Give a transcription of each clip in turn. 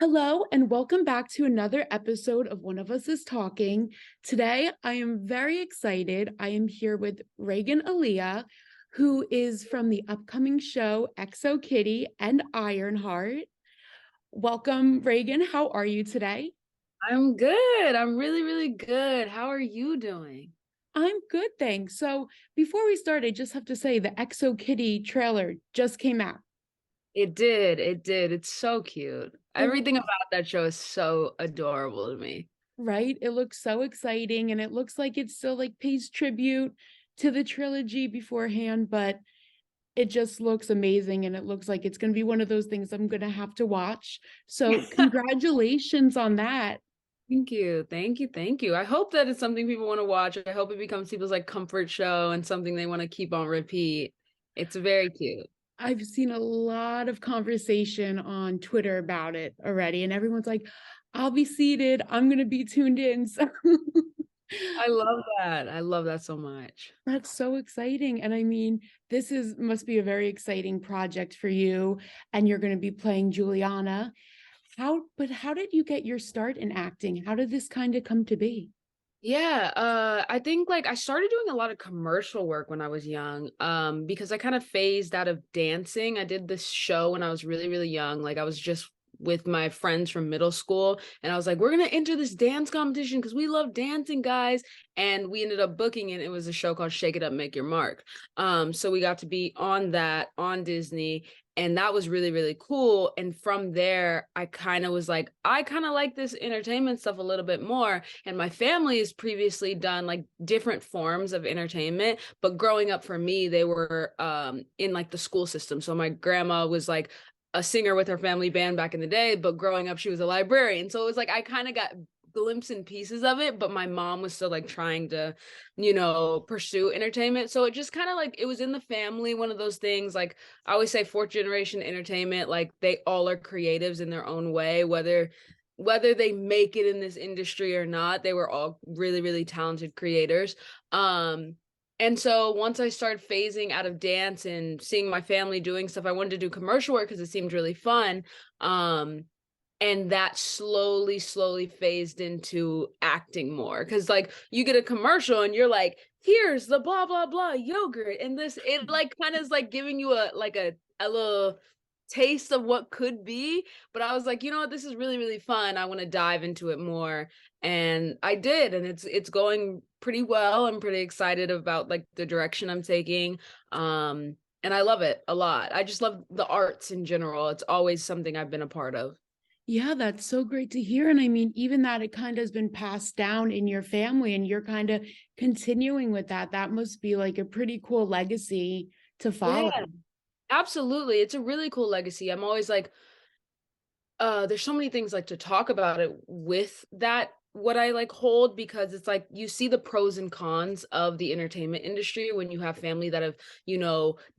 Hello, and welcome back to another episode of One of Us is Talking. Today, I am very excited. I am here with Regan Aliyah, who is from the upcoming show XO Kitty and Ironheart. Welcome, Regan. How are you today? I'm good. I'm really, really good. How are you doing? I'm good, thanks. So, before we start, I just have to say the XO Kitty trailer just came out. It did. It did. It's so cute. It Everything about that show is so adorable to me. Right? It looks so exciting and it looks like it still pays tribute to the trilogy beforehand, but it just looks amazing and it looks like it's going to be one of those things I'm going to have to watch. So, congratulations on that. Thank you. Thank you. Thank you. I hope that it's something people want to watch. I hope it becomes people's like comfort show and something they want to keep on repeat. It's very cute. I've seen a lot of conversation on Twitter about it already, and everyone's like, I'll be seated. I'm going to be tuned in. So, I love that. I love that so much. that's so exciting. And I mean, this is must be a very exciting project for you. And you're going to be playing Juliana. How did you get your start in acting? How did this kind of come to be? Yeah, I think like I started doing a lot of commercial work when I was young, because I kind of phased out of dancing. I did this show when I was really, really young. Like I was just with my friends from middle school, and I was like, we're gonna enter this dance competition because we love dancing, guys. And we ended up booking it. It was a show called Shake It Up, Make Your Mark. So we got to be on that on Disney, and that was really, really cool. And from there, I kind of was like, I kind of like this entertainment stuff a little bit more. And my family has previously done like different forms of entertainment, but growing up for me, they were in like the school system. So my grandma was like a singer with her family band back in the day, but growing up, she was a librarian. So it was like I kind of got glimpse and pieces of it, but my mom was still like trying to, pursue entertainment. So it just kind of like it was in the family, one of those things. Like I always say, fourth generation entertainment, like they all are creatives in their own way, whether they make it in this industry or not, they were all really, really talented creators. And so once I started phasing out of dance and seeing my family doing stuff, I wanted to do commercial work because it seemed really fun. And that slowly phased into acting more, because like you get a commercial and you're like, here's the blah blah blah yogurt, and this it like kind of is like giving you a little taste of what could be. But I was like, you know what, this is really, really fun. I want to dive into it more. And I did, and it's going pretty well. I'm pretty excited about like the direction I'm taking. And I love it a lot. I just love the arts in general. It's always something I've been a part of. Yeah, that's so great to hear. And I mean, even that it kind of has been passed down in your family and you're kind of continuing with that. That must be like a pretty cool legacy to Yeah, follow. absolutely. It's a really cool legacy. I'm always like, there's so many things like to talk about it with that what I like hold, because it's like you see the pros and cons of the entertainment industry when you have family that have,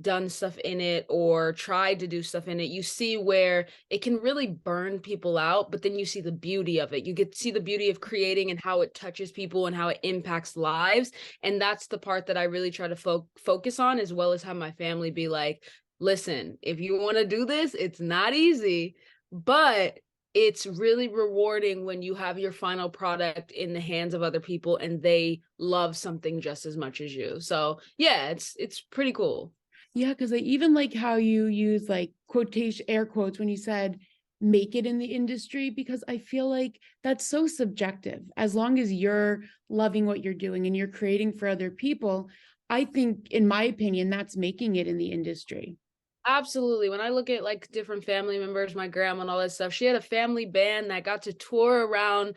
done stuff in it or tried to do stuff in it. You see where it can really burn people out, but then you see the beauty of it. You get to see the beauty of creating and how it touches people and how it impacts lives. And that's the part that I really try to focus on, as well as have my family be like, listen, if you want to do this, it's not easy, but it's really rewarding when you have your final product in the hands of other people and they love something just as much as you. So yeah, it's pretty cool. Yeah, because I even like how you use like quotation air quotes when you said make it in the industry, because I feel like that's so subjective. As long as you're loving what you're doing and you're creating for other people, I think, in my opinion, that's making it in the industry. Absolutely. When I look at like different family members, my grandma and all that stuff, she had a family band that got to tour around,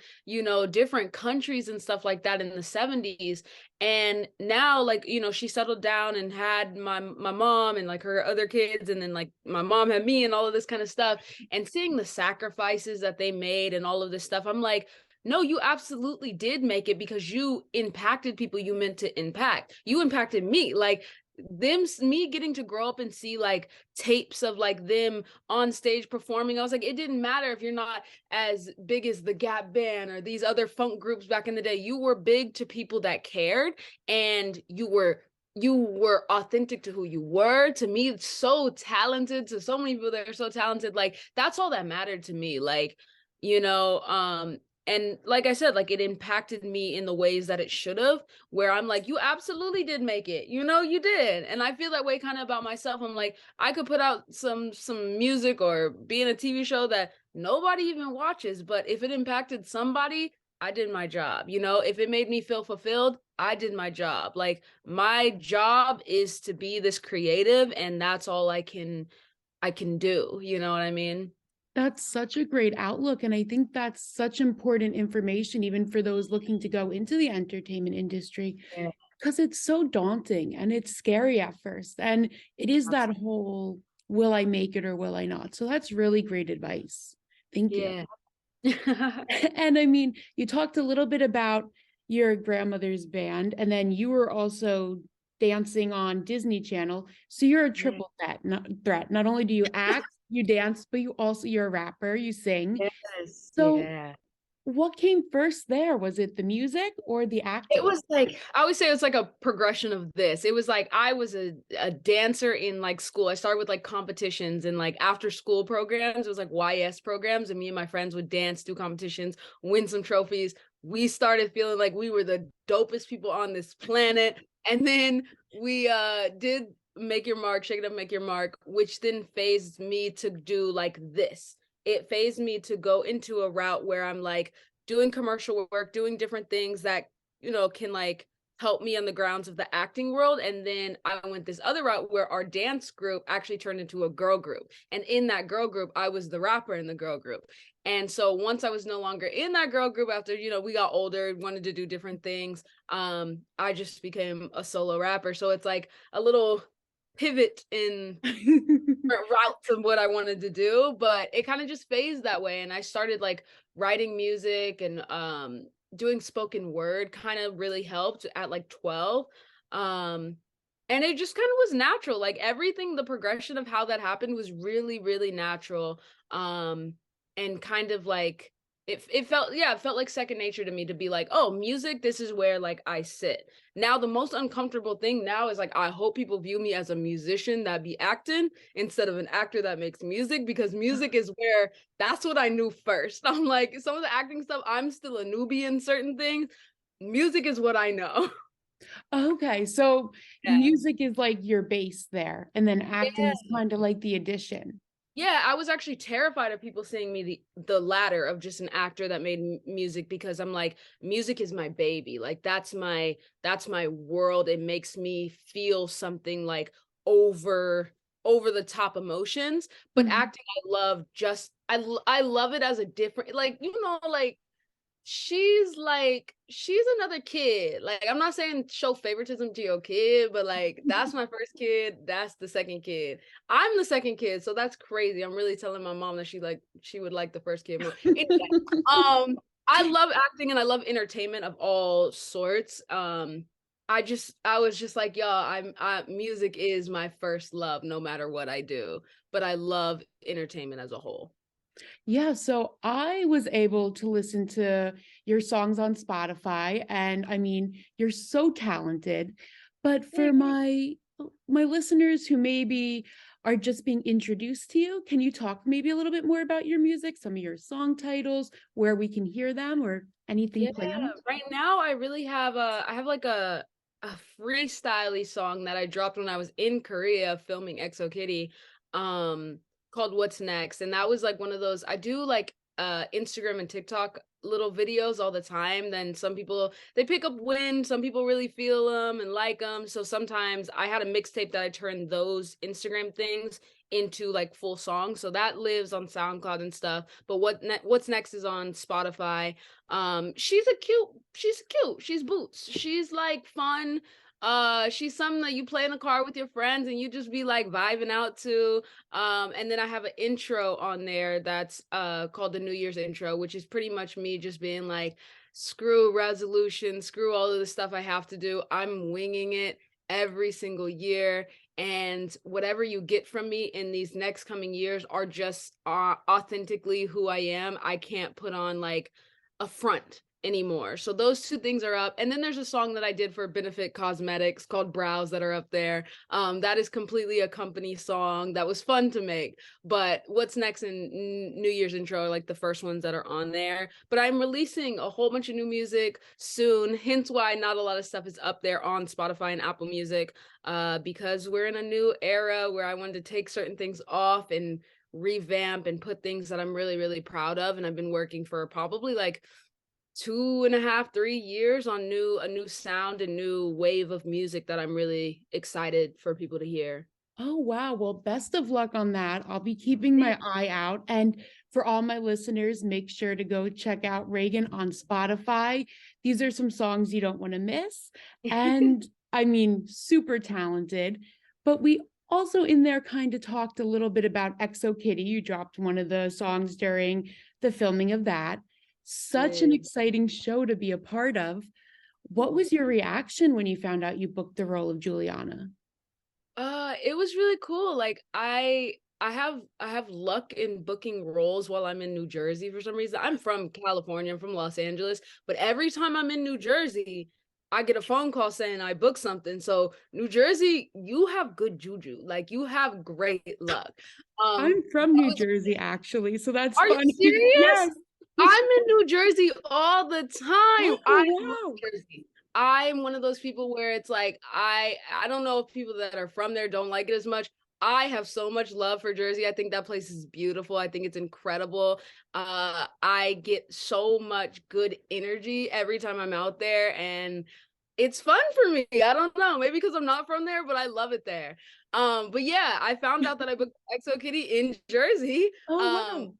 different countries and stuff like that in the 70s. And now, like, she settled down and had my mom and like her other kids, and then like my mom had me and all of this kind of stuff. And seeing the sacrifices that they made and all of this stuff, I'm like, no, you absolutely did make it because you impacted people you meant to impact. You impacted me. Like me getting to grow up and see like tapes of like them on stage performing, I was like, it didn't matter if you're not as big as the Gap Band or these other funk groups back in the day. You were big to people that cared, and you were you were authentic to who you were. To me, so talented, to so many people that are so talented, like that's all that mattered to me. Like, you know, and like I said, like it impacted me in the ways that it should have, where I'm like, you absolutely did make it. You know, you did. And I feel that way kind of about myself. I'm like, I could put out some music or be in a TV show that nobody even watches, but if it impacted somebody, I did my job. You know, if it made me feel fulfilled, I did my job. Like my job is to be this creative, and that's all I can do, you know what I mean? That's such a great outlook. And I think that's such important information, even for those looking to go into the entertainment industry, Yeah, because it's so daunting and it's scary at first. And it is that absolutely. whole, will I make it or will I not? So that's really great advice. Thank you. Yeah. And I mean, you talked a little bit about your grandmother's band, and then you were also dancing on Disney Channel. So you're a Yeah. triple threat. Not only do you act, you dance, but you're a rapper, you sing. Yes, So yeah. what came first there? Was it the music or the It acting? was like I always say it's like a progression of this. It was like I was a dancer in like school. I started with like competitions and like after school programs. It was like YS programs, and me and my friends would dance, do competitions, win some trophies. We started feeling like we were the dopest people on this planet. And then we did Make Your Mark, Shake It Up, Make Your Mark, which then phased me to do like this. It phased me to go into a route where I'm like doing commercial work, doing different things that can like help me on the grounds of the acting world. And then I went this other route where our dance group actually turned into a girl group. And in that girl group, I was the rapper in the girl group. And so once I was no longer in that girl group after, we got older, wanted to do different things, I just became a solo rapper. So it's like a little pivot in different routes of what I wanted to do, but it kind of just phased that way. And I started like writing music and doing spoken word kind of really helped at like 12. Um and it just kind of was natural. Like everything, the progression of how that happened was really, really natural. And kind of like it felt, yeah, it felt like second nature to me to be like, oh, music, this is where like I sit. Now the most uncomfortable thing now is like I hope people view me as a musician that be acting instead of an actor that makes music, because music is where that's what I knew first. I'm like, some of the acting stuff, I'm still a newbie in certain things. Music is what I know. Okay, so Yeah. music is like your base there, and then acting Yeah. is kind of like the addition. Yeah, I was actually terrified of people saying me the latter of just an actor that made music, because I'm like, music is my baby. Like that's my world. It makes me feel something like over over the top emotions. But Mhm. acting, I love just I love it as a different, like, like she's another kid. Like, I'm not saying show favoritism to your kid, but like that's my first kid, that's the second kid. I'm the second kid, so that's crazy. I'm really telling my mom that she would like the first kid more. Anyway, I love acting and I love entertainment of all sorts. I was just like, yo, music is my first love no matter what I do, but I love entertainment as a whole. Yeah, so I was able to listen to your songs on Spotify, and I mean, you're so talented. But for my listeners who maybe are just being introduced to you, can you talk maybe a little bit more about your music, some of your song titles, where we can hear them or anything Yeah, planned? right now I really have I have like a freestyly song that I dropped when I was in Korea filming EXO Kitty, um, called What's Next. And that was like one of those, I do like Instagram and TikTok little videos all the time. Then some people they pick up wind, some people really feel them and like them. So sometimes I had a mixtape that I turned those Instagram things into like full songs. So that lives on SoundCloud and stuff. But What's Next is on Spotify. She's Boots. She's like fun. She's something that you play in the car with your friends and you just be like vibing out to. And then I have an intro on there that's called the New Year's intro, which is pretty much me just being like, screw resolution, screw all of the stuff I have to do. I'm winging it every single year. And whatever you get from me in these next coming years are just authentically who I am. I can't put on like a front. anymore. So those two things are up. And then there's a song that I did for Benefit Cosmetics called Brows that are up there. That is completely a company song that was fun to make. But what's next in New Year's intro are like the first ones that are on there. But I'm releasing a whole bunch of new music soon, hence why not a lot of stuff is up there on Spotify and Apple Music, because we're in a new era where I wanted to take certain things off and revamp and put things that I'm really, really proud of. And I've been working for probably like 2.5, 3 years on a new sound and new wave of music that I'm really excited for people to hear. Oh, wow. Well, best of luck on that. I'll be keeping my eye out. And for all my listeners, make sure to go check out Regan on Spotify. These are some songs you don't want to miss. And I mean, super talented. But we also in there kind of talked a little bit about Exo Kitty. You dropped one of the songs during the filming of that. Such an exciting show to be a part of. What was your reaction when you found out you booked the role of Juliana? It was really cool. Like I have luck in booking roles while I'm in New Jersey for some reason. I'm from California, I'm from Los Angeles, but every time I'm in New Jersey, I get a phone call saying I booked something. So New Jersey, you have good juju. Like you have great luck. I'm from I New was Jersey, actually, so that's Are you funny. serious? Yes. I'm in New Jersey all the time. Oh, I love wow. Jersey. I'm one of those people where it's like I don't know if people that are from there don't like it as much. I have so much love for Jersey. I think that place is beautiful. I think it's incredible. I get so much good energy every time I'm out there, and it's fun for me. I don't know, maybe because I'm not from there, but I love it there. But yeah, I found out that I booked Exo Kitty in Jersey. Oh, Um, wow.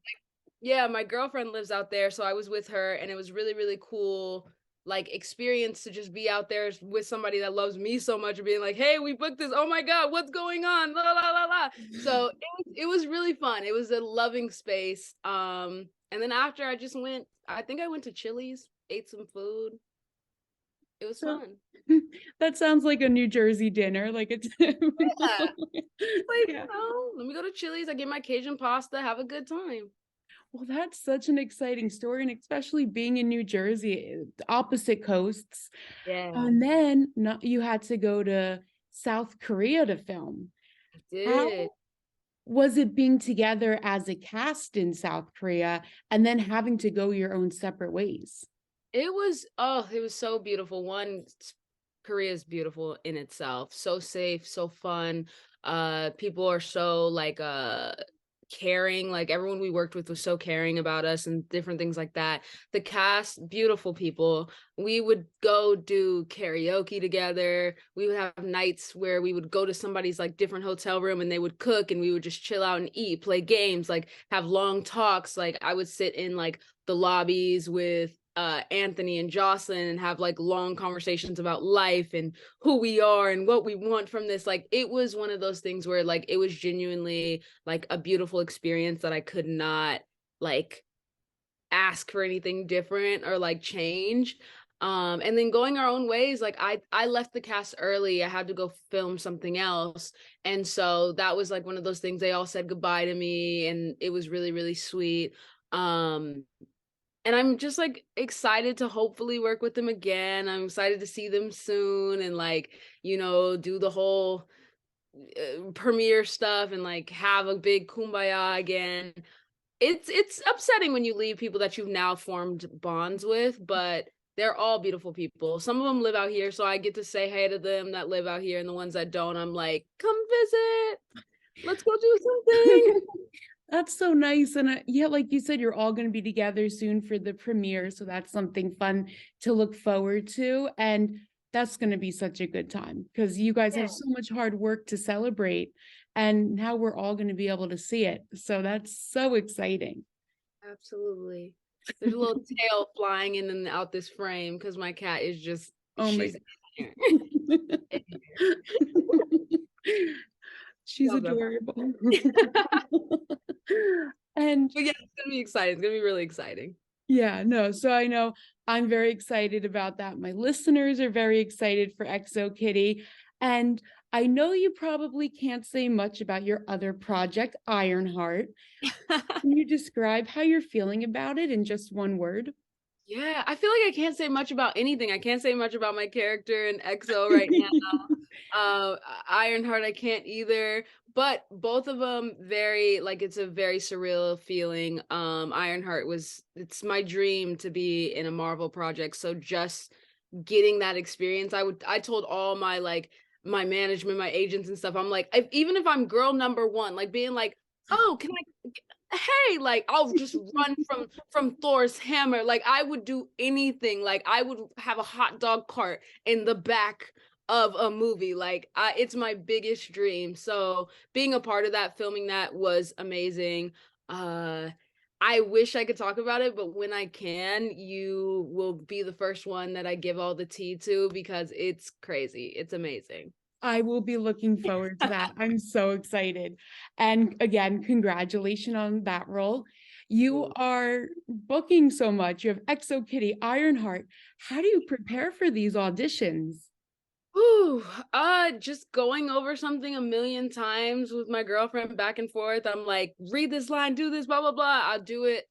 yeah, my girlfriend lives out there, so I was with her, and it was really, really cool, like experience to just be out there with somebody that loves me so much, and being like, "Hey, we booked this. Oh my God, what's going on?" La la la la. So it was really fun. It was a loving space. And then after I just went, I think I went to Chili's, ate some food. It was So fun. that sounds like a New Jersey dinner. Like it's Yeah, like yeah. let me go to Chili's. I get my Cajun pasta, have a good time. Well, that's such an exciting story, and especially being in New Jersey, opposite coasts. Yeah, And then you had to go to South Korea to film. I How did. was it being together as a cast in South Korea and then having to go your own separate ways? It was so beautiful. One, Korea is beautiful in itself. So safe, so fun. People are so like caring. Like everyone we worked with was so caring about us and different things like that. The cast, beautiful people. We would go do karaoke together. We would have nights where we would go to somebody's like different hotel room and they would cook and we would just chill out and eat, play games, like have long talks. Like I would sit in like the lobbies with Anthony and Jocelyn and have like long conversations about life and who we are and what we want from this. Like it was one of those things where like it was genuinely like a beautiful experience that I could not like ask for anything different or like change. And then going our own ways, like I left the cast early. I had to go film something else. And so that was like one of those things. They all said goodbye to me and it was really, really sweet. Um and I'm just like excited to hopefully work with them again. I'm excited to see them soon and like, do the whole premiere stuff and like have a big kumbaya again. It's upsetting when you leave people that you've now formed bonds with, but they're all beautiful people. Some of them live out here, so I get to say hey to them that live out here, and the ones that don't, I'm like, come visit. Let's go do something. That's so nice. And yeah, like you said, you're all going to be together soon for the premiere. So that's something fun to look forward to. And that's going to be such a good time because you guys Yeah, have so much hard work to celebrate. And now we're all going to be able to see it. So that's so exciting. absolutely. There's a little tail flying in and out this frame because my cat is just Oh my she's in here. She's Love that. adorable. And But yeah, it's gonna be exciting. It's gonna be really exciting. yeah, no. So I know I'm very excited about that. My listeners are very excited for Exo Kitty. And I know you probably can't say much about your other project, Ironheart. Can you describe how you're feeling about it in just one word? Yeah, I feel like I can't say much about anything. I can't say much about my character in EXO right now. Ironheart, I can't either. But both of them very like it's a very surreal feeling. Ironheart it's my dream to be in a Marvel project. So just getting that experience, I told all my like my management, my agents and stuff. I'm like, even if I'm girl number one, like being like, oh, can I hey, like I'll just run from Thor's hammer. Like I would do anything. Like I would have a hot dog cart in the back of a movie. Like it's my biggest dream. So being a part of that, filming that was amazing. Uh I wish I could talk about it, but when I can, you will be the first one that I give all the tea to because it's crazy. It's amazing. I will be looking forward to that. I'm so excited. And again, congratulations on that role. You are booking so much. You have Exo Kitty, Ironheart. How do you prepare for these auditions? Ooh, just going over something a million times with my girlfriend back and forth. I'm like, read this line, do this, blah, blah, blah. I'll do it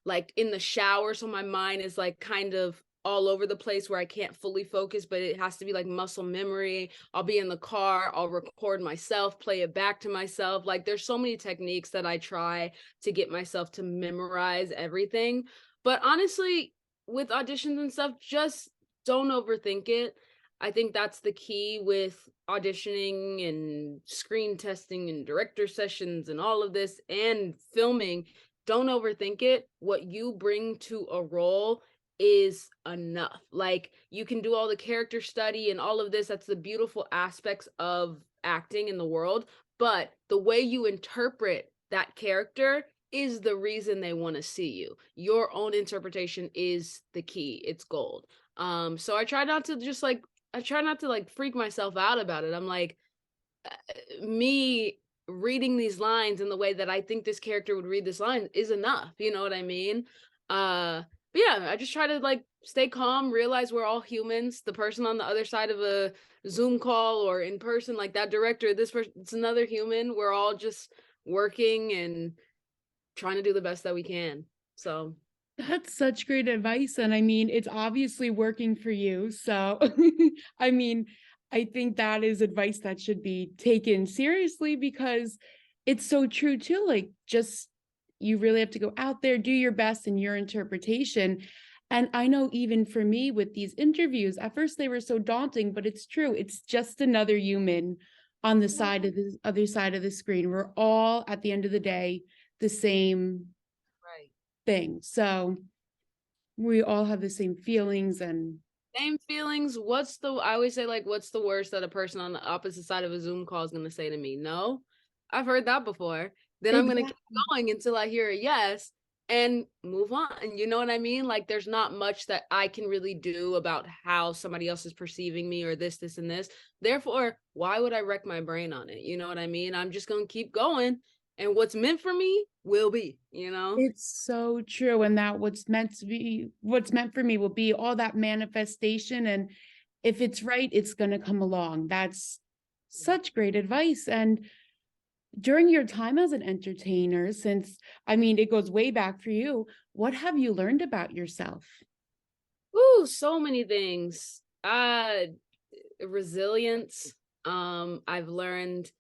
like in the shower. So my mind is like kind of all over the place where I can't fully focus, but it has to be like muscle memory. I'll be in the car, I'll record myself, play it back to myself. Like there's so many techniques that I try to get myself to memorize everything. But honestly, with auditions and stuff, just don't overthink it. I think that's the key with auditioning and screen testing and director sessions and all of this and filming. Don't overthink it. What you bring to a role is enough. Like you can do all the character study and all of this. That's the beautiful aspects of acting in the world. But the way you interpret that character is the reason they want to see you. Your own interpretation is the key. It's gold. So I try not to like freak myself out about it. I'm like, me reading these lines in the way that I think this character would read this line is enough. You know what I mean? But yeah, I just try to like stay calm, realize we're all humans. The person on the other side of a Zoom call or in person, like that director, this person, it's another human. We're all just working and trying to do the best that we can. So That's such great advice. And I mean, it's obviously working for you. So, I mean, I think that is advice that should be taken seriously because it's so true too. Like, just you really have to go out there, do your best in your interpretation. And I know even for me with these interviews, at first they were so daunting, but it's true. It's just another human on the side of the other side of the screen. We're all at the end of the day the same right. thing. So we all have the same feelings and Same feelings. I always say, like, what's the worst that a person on the opposite side of a Zoom call is going to say to me? No, I've heard that before. Then I'm going to keep exactly. going until I hear a yes and move on. You know what I mean? Like, there's not much that I can really do about how somebody else is perceiving me or this, and this. Therefore, why would I wreck my brain on it? You know what I mean? I'm just going to keep going. And what's meant for me will be, you know? It's so true. And that what's meant to be, what's meant for me will be all that manifestation. And if it's right, it's going to come along. That's such great advice. And during your time as an entertainer, since I mean, it goes way back for you, what have you learned about yourself? Ooh, so many things. Resilience. I've learned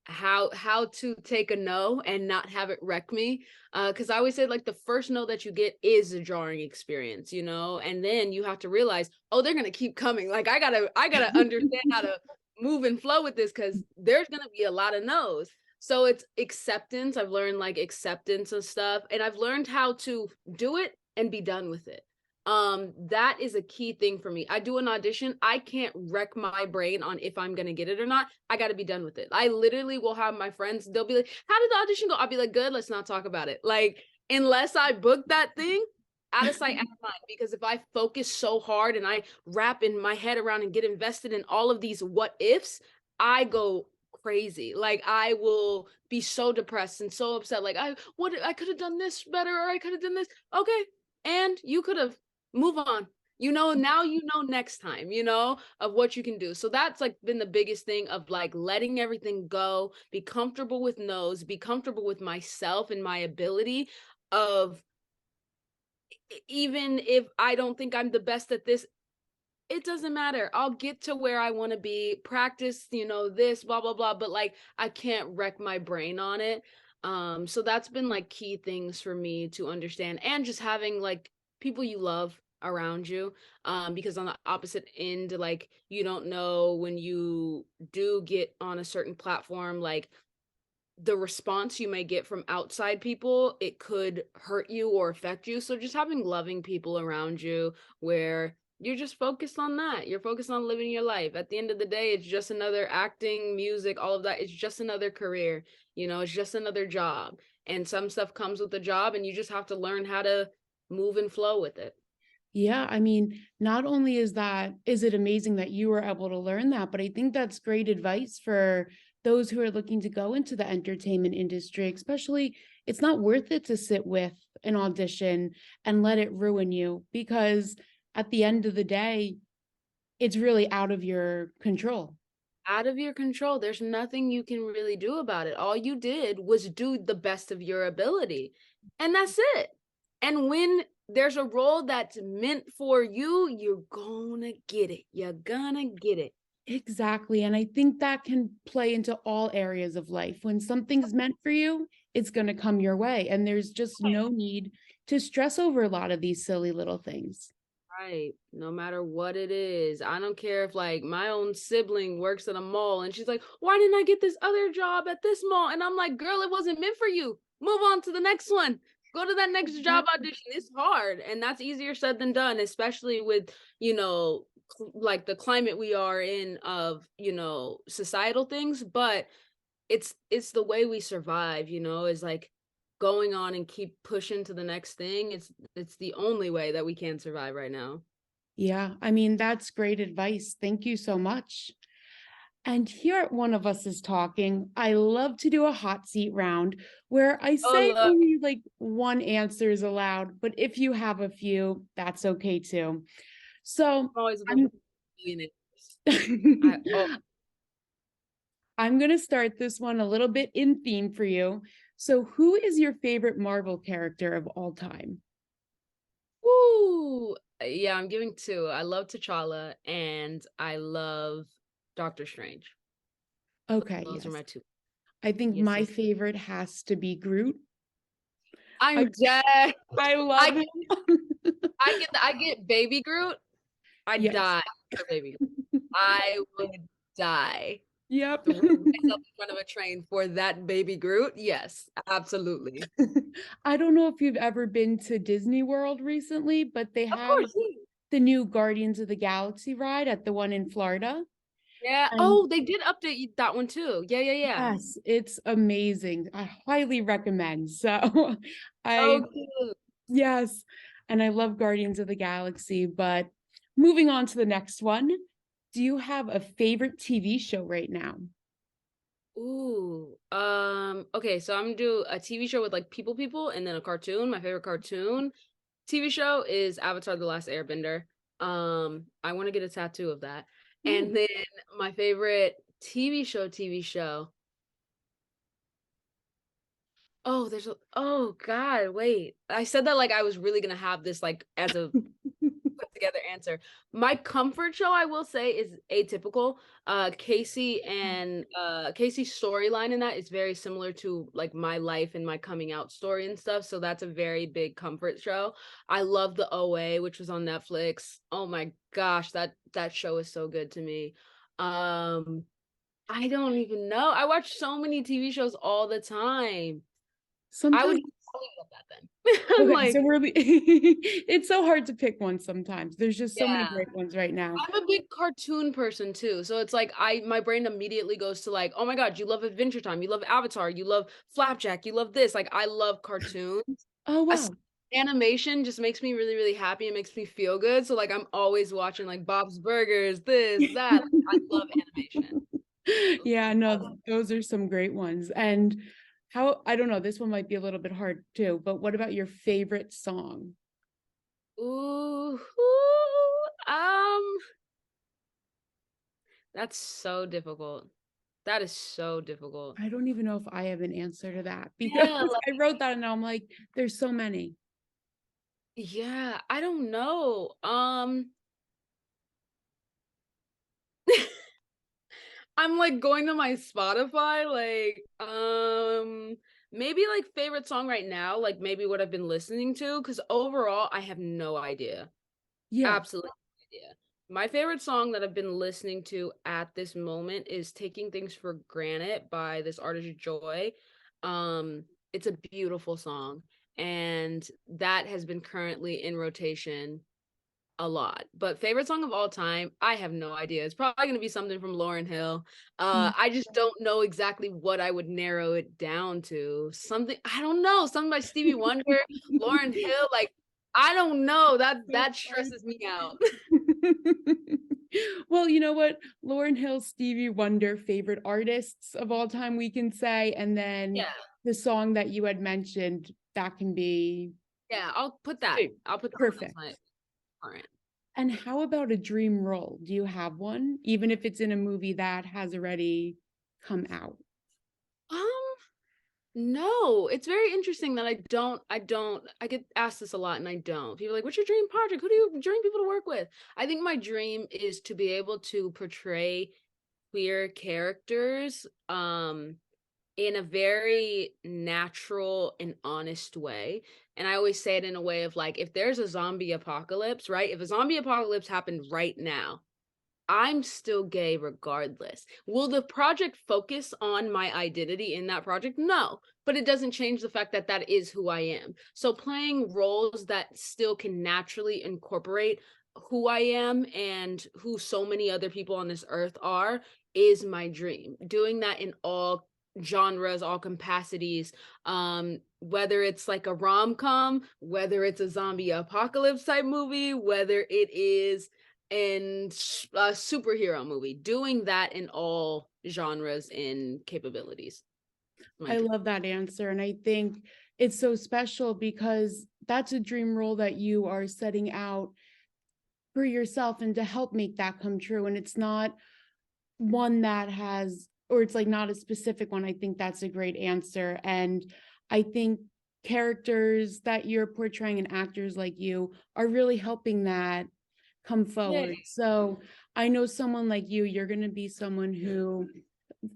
how to take a no and not have it wreck me. Because I always say like the first no that you get is a jarring experience, you know, and then you have to realize, oh, they're gonna keep coming. Like I gotta understand how to move and flow with this because there's gonna be a lot of no's. So it's acceptance. I've learned like acceptance of stuff, and I've learned how to do it and be done with it. That is a key thing for me. I do an audition, I can't wreck my brain on if I'm gonna get it or not. I got to be done with it. I literally will have my friends, they'll be like, how did the audition go? I'll be like, good, let's not talk about it. Like, unless I book that thing, out of sight, out of mind. Because if I focus so hard and I wrap in my head around and get invested in all of these what ifs, I go crazy. Like I will be so depressed and so upset. Like I could have done this better or I could have done this. Okay. And you could have move on. You know, now you know next time, you know, of what you can do. So that's like been the biggest thing of like letting everything go, be comfortable with no's, be comfortable with myself and my ability of even if I don't think I'm the best at this, it doesn't matter. I'll get to where I want to be, practice, this, blah, blah, blah. But like, I can't wreck my brain on it. So that's been like key things for me to understand, and just having like people you love around you. Because on the opposite end, like, you don't know when you do get on a certain platform, like the response you may get from outside people, it could hurt you or affect you. So just having loving people around you where you're just focused on that. You're focused on living your life. At the end of the day, it's just another acting, music, all of that. It's just another career. It's just another job. And some stuff comes with the job, and you just have to learn how to move and flow with it. Yeah, I mean, not only is it amazing that you were able to learn that, but I think that's great advice for those who are looking to go into the entertainment industry, especially it's not worth it to sit with an audition and let it ruin you because at the end of the day, it's really out of your control. Out of your control. There's nothing you can really do about it. All you did was do the best of your ability. And that's it. And when there's a role that's meant for you, you're gonna get it. You're gonna get it. Exactly. And I think that can play into all areas of life. When something's meant for you, it's going to come your way. And there's just no need to stress over a lot of these silly little things. Right. No matter what it is. I don't care if like my own sibling works at a mall and she's like, why didn't I get this other job at this mall? And I'm like, girl, it wasn't meant for you. Move on to the next one. Go to that next job audition. It's hard. And that's easier said than done, especially with, like the climate we are in of, societal things. But it's the way we survive, is like going on and keep pushing to the next thing. It's the only way that we can survive right now. Yeah. I mean, that's great advice. Thank you so much. And here at One of Us is Talking, I love to do a hot seat round where I Oh, say look, only like one answer is allowed, but if you have a few, that's okay too. So I'm always looking I'm for millionaires. Oh, I'm going to start this one a little bit in theme for you. So, who is your favorite Marvel character of all time? woo. Yeah, I'm giving two. I love T'Challa and I love Doctor Strange. Okay, Those are yes. my two. I think Yes, my yes. favorite has to be Groot. I I'm dead. I love I him. I get baby Groot. I Yes. die for baby Groot. I would die. Yep. Throw myself in front of a train for that baby Groot. Yes, absolutely. I don't know if you've ever been to Disney World recently, but they Of have course. the new Guardians of the Galaxy ride at the one in Florida. Yeah. And Oh, they did update that one too. Yeah, yeah, yeah. yes, it's amazing. I highly recommend. So I So cute. yes, and I love Guardians of the Galaxy, but moving on to the next one. Do you have a favorite TV show right now? Ooh. Okay, so I'm gonna do a TV show with like people and then a cartoon. My favorite cartoon TV show is Avatar: The Last Airbender. I want to get a tattoo of that. Ooh. And then my favorite TV show. Oh, oh God, wait. I said that like I was really gonna have this like as a put together answer. My comfort show, I will say, is Atypical. Casey's storyline in that is very similar to like my life and my coming out story and stuff. So that's a very big comfort show. I love the OA, which was on Netflix. Oh my gosh, that show is so good to me. Um, I don't even know. I watch so many TV shows all the time. I would Sometimes, I'll leave it at that then. I'm okay, so like, it's so hard to pick one sometimes. There's just so many yeah. great ones right now. I'm a big cartoon person too. So it's like my brain immediately goes to like, oh my God, you love Adventure Time, you love Avatar, you love Flapjack, you love this. Like I love cartoons. Oh, As- wow. Animation just makes me really, really happy. It makes me feel good. So like I'm always watching like Bob's Burgers, this, that. Like, I love animation. Yeah, no, those are some great ones. And how, I don't know, this one might be a little bit hard too, but what about your favorite song? Ooh, that's so difficult. That is so difficult. I don't even know if I have an answer to that because Yeah, I wrote that and I'm like, there's so many. Yeah, I don't know. I'm like going to my Spotify, like, maybe like favorite song right now, like maybe what I've been listening to, because overall I have no idea. Yeah. Absolutely no idea. My favorite song that I've been listening to at this moment is Taking Things for Granted by this artist Joy. It's a beautiful song, and that has been currently in rotation a lot. But favorite song of all time, I have no idea. It's probably gonna be something from Lauryn Hill. Mm. I just don't know exactly what I would narrow it down to. Something I don't know, something by Stevie Wonder, Lauryn Hill, like I don't know. So That fun. stresses me out. Well, you know what? Lauryn Hill, Stevie Wonder, favorite artists of all time, we can say. And then Yeah. the song that you had mentioned, that can be Yeah, I'll put that. two. I'll put that as Perfect. my current. And how about a dream role? Do you have one? Even if it's in a movie that has already come out. Um, no, it's very interesting that I get asked this a lot and I don't. People are like, what's your dream project? Who do you dream people to work with? I think my dream is to be able to portray queer characters in a very natural and honest way. And I always say it in a way of like, if there's a zombie apocalypse, right? If a zombie apocalypse happened right now, I'm still gay regardless. Will the project focus on my identity in that project? No, but it doesn't change the fact that that is who I am. So playing roles that still can naturally incorporate who I am and who so many other people on this earth are is my dream. Doing that in all genres, all capacities, whether it's like a rom-com, whether it's a zombie apocalypse type movie, whether it is in a superhero movie, doing that in all genres and capabilities. My I dream. love that answer. And I think it's so special because that's a dream role that you are setting out for yourself and to help make that come true. And it's not one that has, or it's like not a specific one. I think that's a great answer. And I think characters that you're portraying and actors like you are really helping that come forward. Yay. So I know someone like you're going to be someone who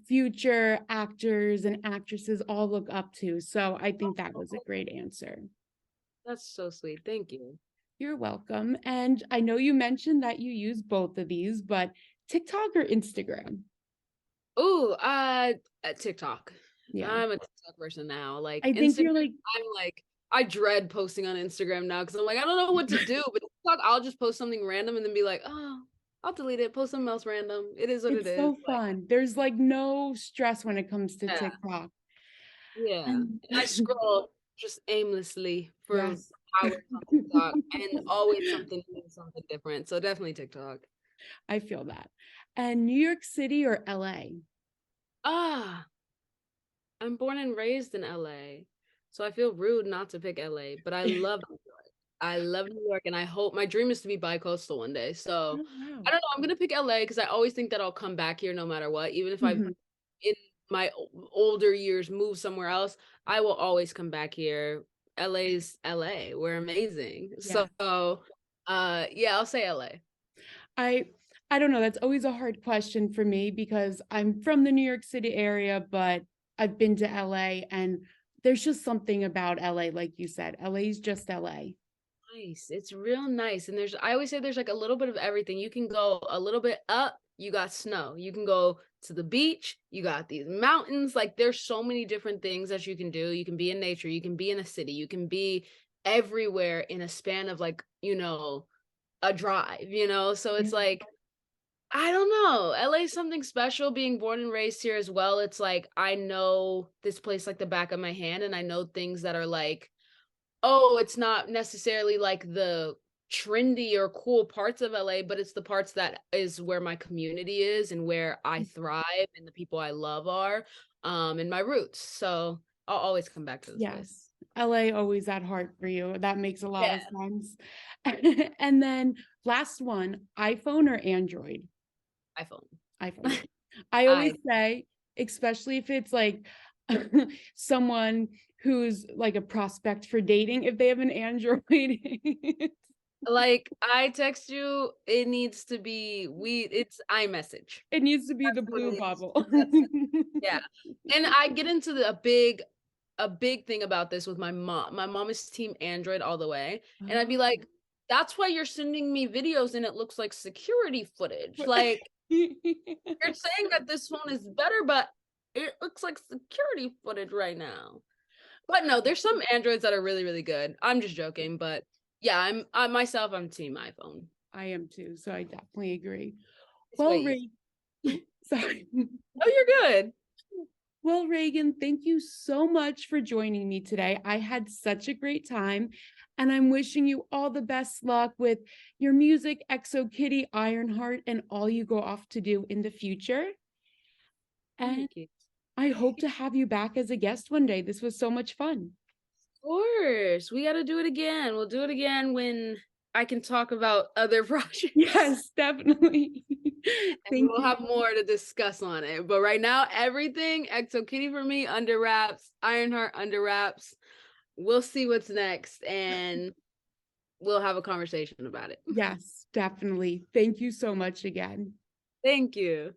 future actors and actresses all look up to. So I think that was a great answer. That's so sweet. Thank you. You're welcome. And I know you mentioned that you use both of these, but TikTok or Instagram? Ooh, TikTok. Yeah. I'm a TikTok person now. Like I think Instagram, you're like, I'm like I dread posting on Instagram now because I'm like I don't know what to do. But TikTok, I'll just post something random and then be like, oh, I'll delete it. Post something else random. It is what it it's is. so fun. There's like no stress when it comes to Yeah, TikTok. yeah. And And I scroll just aimlessly for yes, hours on TikTok, and always something new, something different. So definitely TikTok. I feel that. And New York City or LA? Ah, I'm born and raised in LA. So I feel rude not to pick LA, but I love New York. I love New York and I hope my dream is to be bi-coastal one day. So Oh, wow. I don't know, I'm gonna pick LA because I always think that I'll come back here no matter what. Even if I Mhm. in my older years move somewhere else, I will always come back here. LA's LA. We're amazing. So Yeah. yeah, I'll say LA. I I don't know. That's always a hard question for me because I'm from the New York City area, but I've been to LA and there's just something about LA, like you said. LA is just LA. Nice. It's real nice. And I always say there's like a little bit of everything. You can go a little bit up, you got snow. You can go to the beach, you got these mountains. Like there's so many different things that you can do. You can be in nature, you can be in a city, you can be everywhere in a span of like, a drive, So Yeah. it's like, I don't know. LA is something special being born and raised here as well. It's like I know this place like the back of my hand, and I know things that are like, oh, it's not necessarily like the trendy or cool parts of LA, but it's the parts that is where my community is and where I thrive and the people I love are, and my roots. So I'll always come back to this place. Yes. LA always at heart for you. That makes a lot Yeah, of sense. And then last one, iPhone or Android? iPhone. iPhone. I always I say, especially if it's like someone who's like a prospect for dating if they have an Android. Like, I text you, it needs to be it's iMessage. It needs to be the That's what blue it is. bubble. That's it. Yeah. And I get into a big thing about this with my mom. My mom is team Android all the way. And I'd be Oh. like, that's why you're sending me videos and it looks like security footage. Like, you're saying that this phone is better, but it looks like security footage right now. But no, there's some Androids that are really, really good. I'm just joking, but yeah, I'm team iPhone. I am too, so I definitely agree. It's Well, way easier. sorry. Oh, you're good. Well, Reagan, thank you so much for joining me today. I had such a great time, and I'm wishing you all the best luck with your music, Exo Kitty, Ironheart, and all you go off to do in the future. And Thank you. I hope to have you back as a guest one day. This was so much fun. Of course. We got to do it again. We'll do it again when I can talk about other projects. Yes, definitely. And Thank we'll you. have more to discuss on it. But right now, everything Exo Kitty for me under wraps, Ironheart under wraps. We'll see what's next and we'll have a conversation about it. Yes, definitely. Thank you so much again. Thank you.